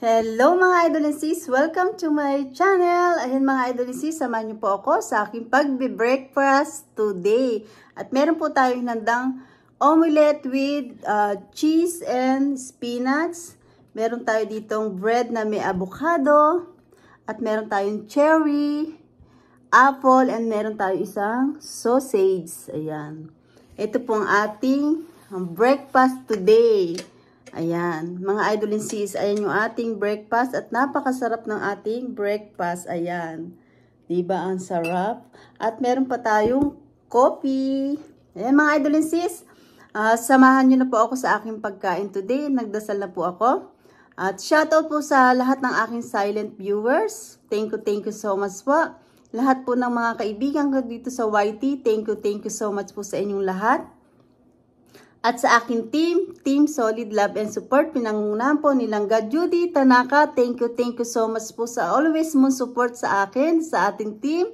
Hello mga idol and sis! Welcome to my channel! Ayan mga idol and sis, samahan niyo po ako sa aking pagbe-breakfast today. At meron po tayong handang omelette with cheese and spinach. Meron tayo ditong bread na may avocado. At meron tayong cherry, apple, and meron tayong isang sausage. Ayan. Ito po ang ating breakfast today. Ayan, mga idol and sis, ayan yung ating breakfast at napakasarap ng ating breakfast. Ayan, diba ang sarap? At meron pa tayong coffee. Ayan mga idol and sis, samahan nyo na po ako sa aking pagkain today. Nagdasal na po ako. At shoutout po sa lahat ng aking silent viewers. Thank you so much po. Lahat po ng mga kaibigan ko dito sa YT, thank you so much po sa inyong lahat. At sa aking Team Solid Love and Support, pinangungunahan po nilang God Judy Tanaka. Thank you so much po sa always mong support sa akin, sa ating team.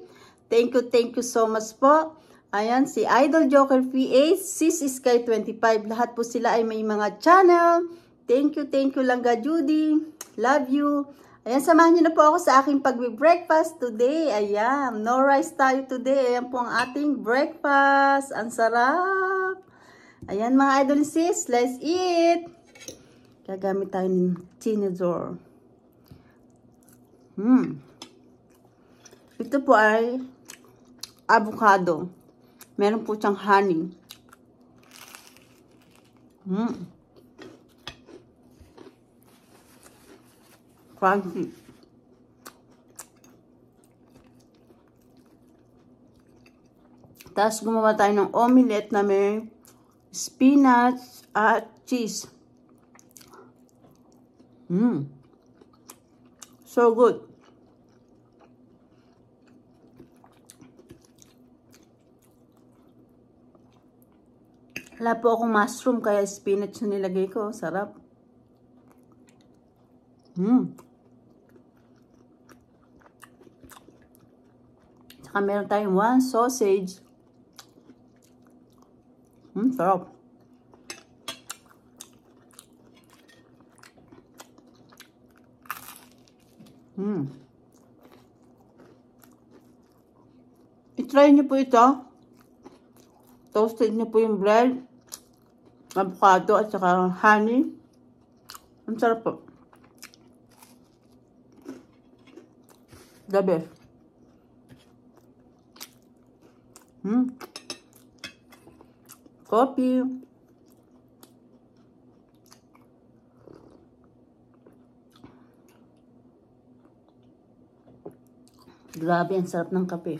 Thank you so much po. Ayan, si Idol Joker PH, Sis Sky 25, lahat po sila ay may mga channel. Thank you lang God Judy. Love you. Ayan, samahan niyo na po ako sa aking pagbe-breakfast today. Ayan, no rice tayo today. Ayan po ang ating breakfast. Ang sarap. Ayan mga idol sis, let's eat! Gagamit tayo ng tinidor. Ito po ay avocado. Meron po siyang honey. Crunchy. Tapos gumawa tayo ng omelette na may spinach at cheese. So good. Wala po akong mushroom kaya spinach na nilagay ko. Sarap. Saka meron tayong one sausage. Sarap. I-try nyo po ito. Toasted nyo po yung bread, avocado at saka honey. Ang sarap po. The best. Coffee. Grabe, ang sarap ng kape.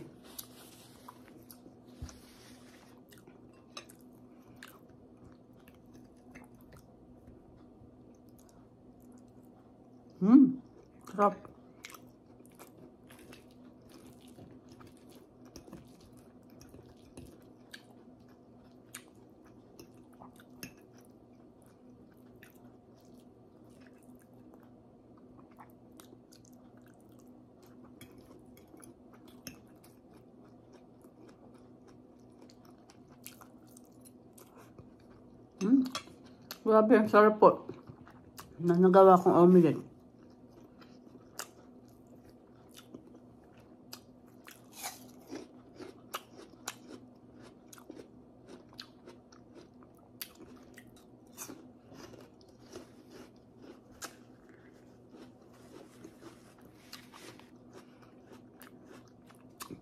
Sarap. Grabe, ang sarap po na nagawa kong omelette.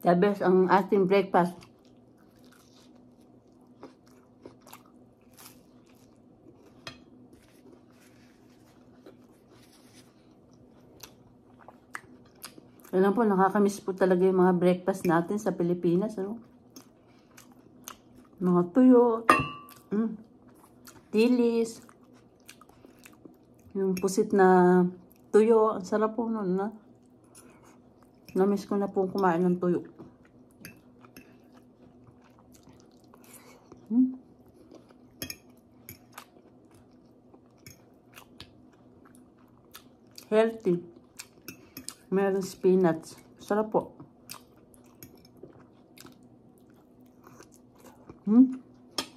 The best ang ating breakfast. Alam po, nakakamiss po talaga yung mga breakfast natin sa Pilipinas. Ano? Mga tuyo, tilis, yung pusit na tuyo. Ang sarap po nun, na. Namiss ko na po kumain ng tuyo. Healthy. Meron spinach. Sarap po.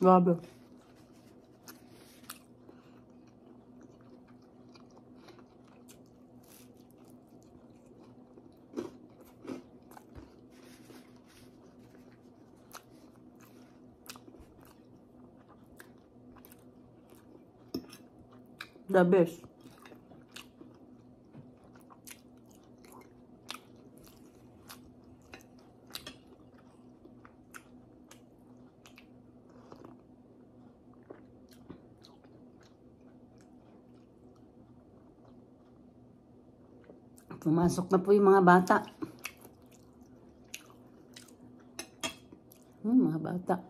Grabe. The best. Pumasok na po yung mga bata. Mga bata.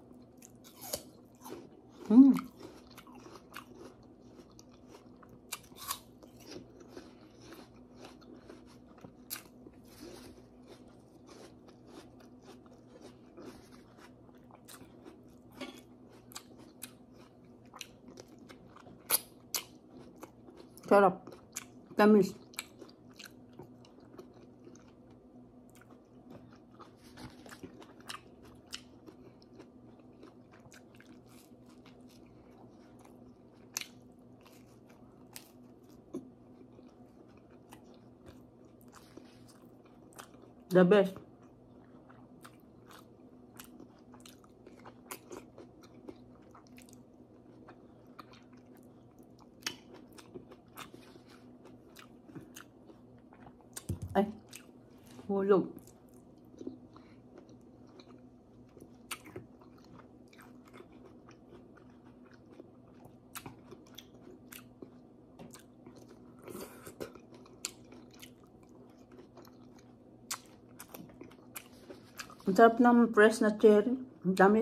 Sarap. Tamis. The best. Ay, hulog. Ang sarap ng fresh na cherry. Ang dami.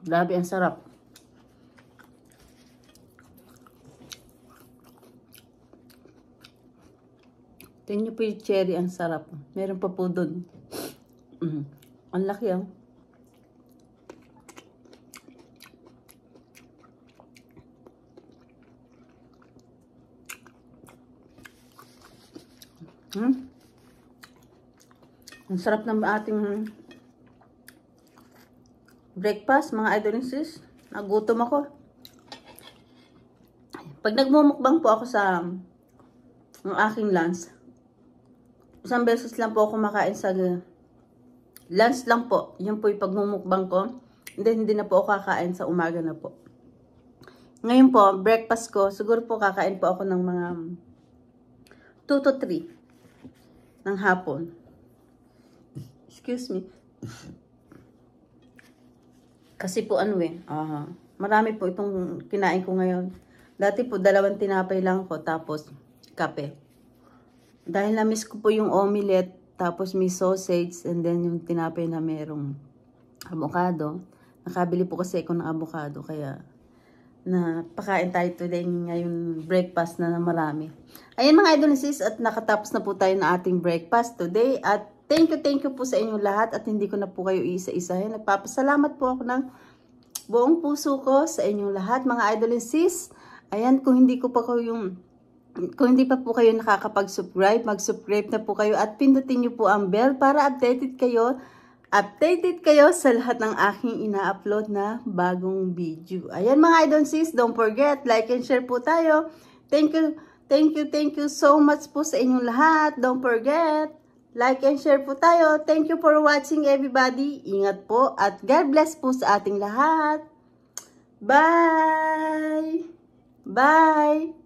Grabe, ang sarap. Tingnan niyo po yung cherry, ang sarap. Meron pa po doon. Ang laki, ah. Ang sarap ng ating breakfast, mga idol and sis. Nagutom ako. Pag nagmumukbang po ako sa aking lunch, isang beses lang po ako makain sa lunch lang po. Yun po yung pagmumukbang ko. Hindi na po ako kakain sa umaga na po. Ngayon po, breakfast ko, siguro po kakain po ako ng mga 2 to 3 ng hapon. Excuse me. Kasi po marami po itong kinain ko ngayon. Dati po 2 tinapay lang ko tapos kape. Dahil na-miss ko po yung omelette, tapos may sausage, and then yung tinapay na merong avocado. Nakabili po kasi ako ng avocado, kaya napakain tayo today ngayon breakfast na marami. Ayan mga idol and sis, at nakatapos na po tayo na ating breakfast today. At thank you po sa inyong lahat, at hindi ko na po kayo isa-isahin. Nagpapasalamat po ako ng buong puso ko sa inyong lahat mga idol and sis. Ayan, kung hindi pa po kayo nakakapag-subscribe, mag-subscribe na po kayo at pindutin niyo po ang bell para updated kayo sa lahat ng aking ina-upload na bagong video. Ayan mga idol and sis, don't forget, like and share po tayo. Thank you so much po sa inyong lahat. Don't forget, like and share po tayo. Thank you for watching everybody. Ingat po at God bless po sa ating lahat. Bye! Bye!